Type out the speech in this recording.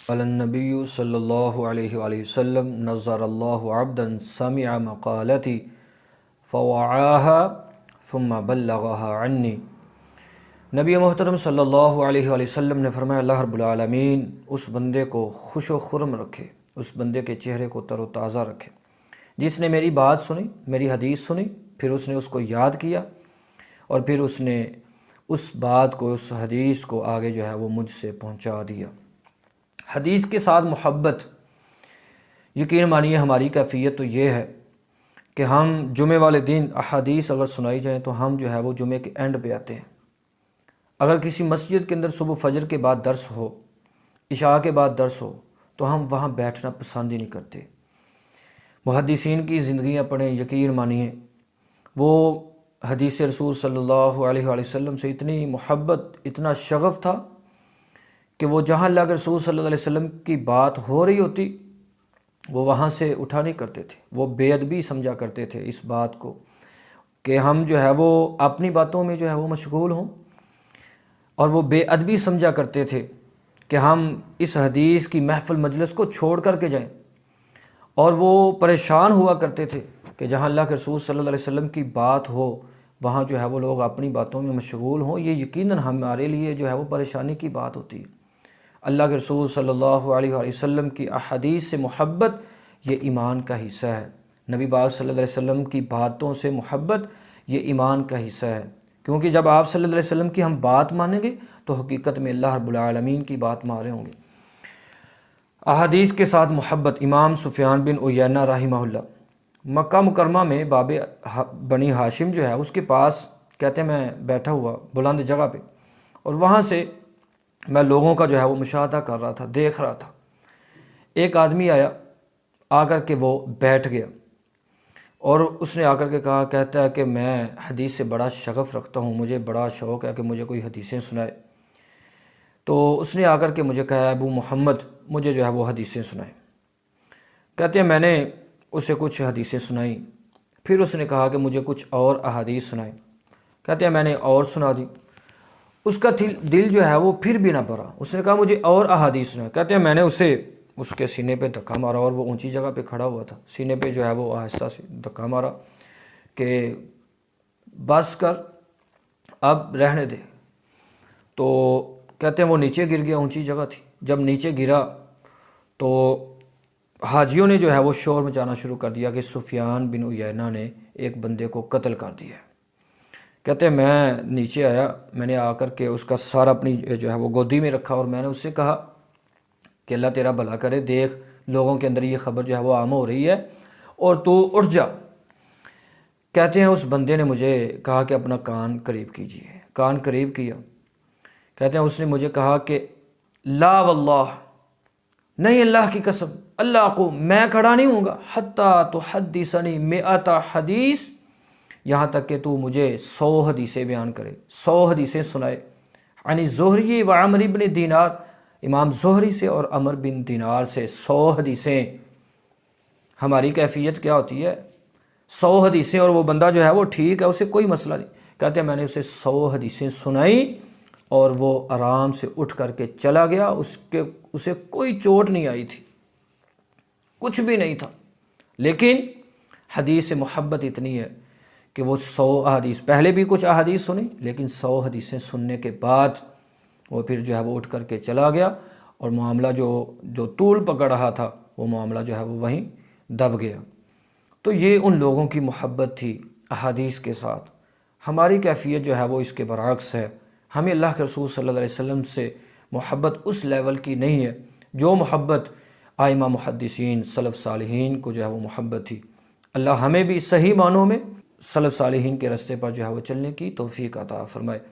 قال النبی صلی اللہ علیہ وآلہ وسلم نظر اللہ عبدا سمع مقالتی فوعاها ثم بلغها عنی۔ نبی محترم صلی اللہ علیہ وآلہ وسلم نے فرمایا اللہ رب العالمین اس بندے کو خوش و خرم رکھے، اس بندے کے چہرے کو تر و تازہ رکھے جس نے میری بات سنی، میری حدیث سنی، پھر اس نے اس کو یاد کیا اور پھر اس نے اس بات کو، اس حدیث کو آگے جو ہے وہ مجھ سے پہنچا دیا۔ حدیث کے ساتھ محبت، یقین مانیے ہماری کیفیت تو یہ ہے کہ ہم جمعے والے دن احادیث اگر سنائی جائیں تو ہم جو ہے وہ جمعے کے اینڈ پہ آتے ہیں۔ اگر کسی مسجد کے اندر صبح فجر کے بعد درس ہو، عشاء کے بعد درس ہو، تو ہم وہاں بیٹھنا پسند ہی نہیں کرتے۔ محدثین کی زندگیاں پڑھیں، یقین مانیے وہ حدیث رسول صلی اللہ علیہ وآلہ وسلم سے اتنی محبت، اتنا شغف تھا کہ وہ جہاں اللہ کے رسول صلی اللہ علیہ وسلم کی بات ہو رہی ہوتی وہ وہاں سے اٹھا نہیں کرتے تھے۔ وہ بے ادبی سمجھا کرتے تھے اس بات کو کہ ہم جو ہے وہ اپنی باتوں میں جو ہے وہ مشغول ہوں، اور وہ بے ادبی سمجھا کرتے تھے کہ ہم اس حدیث کی محفل مجلس کو چھوڑ کر کے جائیں، اور وہ پریشان ہوا کرتے تھے کہ جہاں اللہ کے رسول صلی اللہ علیہ وسلم کی بات ہو وہاں جو ہے وہ لوگ اپنی باتوں میں مشغول ہوں۔ یہ یقیناً ہمارے لیے جو ہے وہ پریشانی کی بات ہوتی ہے۔ اللہ کے رسول صلی اللہ علیہ وآلہ وسلم کی احادیث سے محبت یہ ایمان کا حصہ ہے۔ نبی پاک صلی اللہ علیہ وسلم کی باتوں سے محبت یہ ایمان کا حصہ ہے، کیونکہ جب آپ صلی اللہ علیہ وسلم کی ہم بات مانیں گے تو حقیقت میں اللہ رب العالمین کی بات مان رہے ہوں گے۔ احادیث کے ساتھ محبت، امام سفیان بن عیینہ رحمہ اللہ مکہ مکرمہ میں باب بنی ہاشم جو ہے اس کے پاس، کہتے ہیں میں بیٹھا ہوا بلند جگہ پہ، اور وہاں سے میں لوگوں کا جو ہے وہ مشاہدہ کر رہا تھا، دیکھ رہا تھا۔ ایک آدمی آیا، آ کر کے وہ بیٹھ گیا اور اس نے آ کر کے کہا، کہتا ہے کہ میں حدیث سے بڑا شغف رکھتا ہوں، مجھے بڑا شوق ہے کہ مجھے کوئی حدیثیں سنائے۔ تو اس نے آ کر کے مجھے کہا، ابو محمد مجھے جو ہے وہ حدیثیں سنائیں۔ کہتے ہیں میں نے اسے کچھ حدیثیں سنائیں، پھر اس نے کہا کہ مجھے کچھ اور احادیث سنائیں۔ کہتے ہیں میں نے اور سنا دی، اس کا دل جو ہے وہ پھر بھی نہ بھرا، اس نے کہا مجھے اور احادیث سنائیں۔ کہتے ہیں میں نے اسے اس کے سینے پہ دھکا مارا، اور وہ اونچی جگہ پہ کھڑا ہوا تھا، سینے پہ جو ہے وہ آہستہ سے دھکا مارا کہ بس کر، اب رہنے دے۔ تو کہتے ہیں وہ نیچے گر گیا، اونچی جگہ تھی۔ جب نیچے گرا تو حاجیوں نے جو ہے وہ شور مچانا شروع کر دیا کہ سفیان بن عیینہ نے ایک بندے کو قتل کر دیا ہے۔ کہتے ہیں میں نیچے آیا، میں نے آ کر کے اس کا سر اپنی جو ہے وہ گودی میں رکھا، اور میں نے اس سے کہا کہ اللہ تیرا بھلا کرے، دیکھ لوگوں کے اندر یہ خبر جو ہے وہ عام ہو رہی ہے اور تو اٹھ جا۔ کہتے ہیں اس بندے نے مجھے کہا کہ اپنا کان قریب کیجیے، کان قریب کیا۔ کہتے ہیں اس نے مجھے کہا کہ لا واللہ، نہیں اللہ کی قسم، اللہ کو میں کھڑا نہیں ہوں گا، حتیٰ تحدثنی مئۃ حدیث، یہاں تک کہ تو مجھے 100 حدیثیں بیان کرے، 100 حدیثیں سنائے۔ عن زہری و عمر بن دینار، امام زہری سے اور عمر بن دینار سے 100 حدیثیں۔ ہماری کیفیت کیا ہوتی ہے؟ 100 حدیثیں، اور وہ بندہ جو ہے وہ ٹھیک ہے، اسے کوئی مسئلہ نہیں۔ کہتے ہیں میں نے اسے 100 حدیثیں سنائیں اور وہ آرام سے اٹھ کر کے چلا گیا، اسے کوئی چوٹ نہیں آئی تھی، کچھ بھی نہیں تھا، لیکن حدیث سے محبت اتنی ہے کہ وہ 100 احادیث، پہلے بھی کچھ احادیث سنی لیکن 100 حدیثیں سننے کے بعد وہ پھر جو ہے وہ اٹھ کر کے چلا گیا، اور معاملہ جو طول پکڑ رہا تھا وہ معاملہ جو ہے وہ وہیں دب گیا۔ تو یہ ان لوگوں کی محبت تھی احادیث کے ساتھ۔ ہماری کیفیت جو ہے وہ اس کے برعکس ہے۔ ہمیں اللہ کے رسول صلی اللہ علیہ وسلم سے محبت اس لیول کی نہیں ہے جو محبت ائمہ محدثین سلف صالحین کو جو ہے وہ محبت تھی۔ اللہ ہمیں بھی صحیح معنوں میں سلف صالحین کے راستے پر جو ہے وہ چلنے کی توفیق عطا فرمائے۔